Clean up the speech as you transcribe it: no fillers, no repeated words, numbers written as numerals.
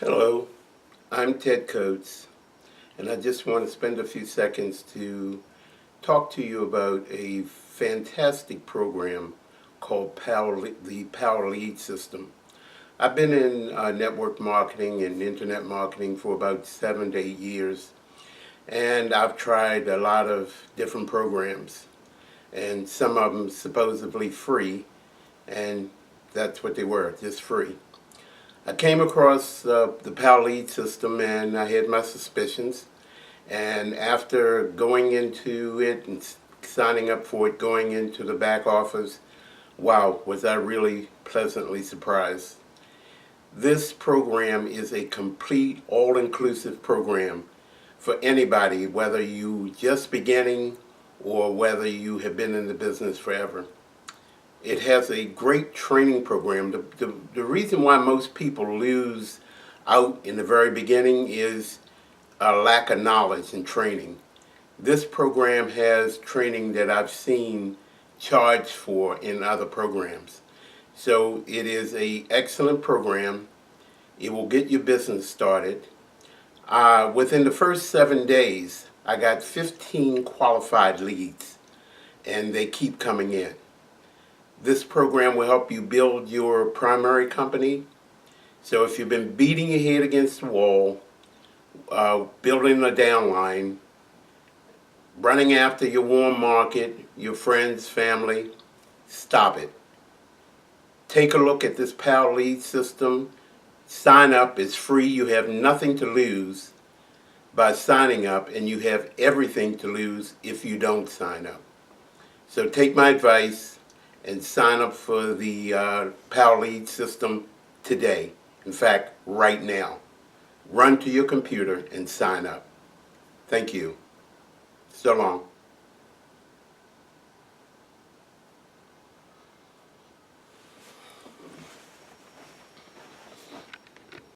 Hello, I'm Ted Coates, and I just want to spend a few seconds to talk to you about a fantastic program called the Power Lead System. I've been in network marketing and internet marketing for about 7 to 8 years, and I've tried a lot of different programs, and some of them supposedly free, and that's what they were, just free. I came across the PAL lead system and I had my suspicions. And after going into it and signing up for it, going into the back office, wow, was I really pleasantly surprised. This program is a complete, all-inclusive program for anybody, whether you just beginning or whether you have been in the business forever. It has a great training program. The reason why most people lose out in the very beginning is a lack of knowledge and training. This program has training that I've seen charged for in other programs. So it is an excellent program. It will get your business started. Within the first 7 days, I got 15 qualified leads, and they keep coming in. This program will help you build your primary company. So if you've been beating your head against the wall, building a downline, running after your warm market, your friends, family, stop it. Take a look at this PAL lead system. Sign up. It's free. You have nothing to lose by signing up, and you have everything to lose if you don't sign up. So take my advice and sign up for the PAL lead system today. In fact, right now. Run to your computer and sign up. Thank you. So long.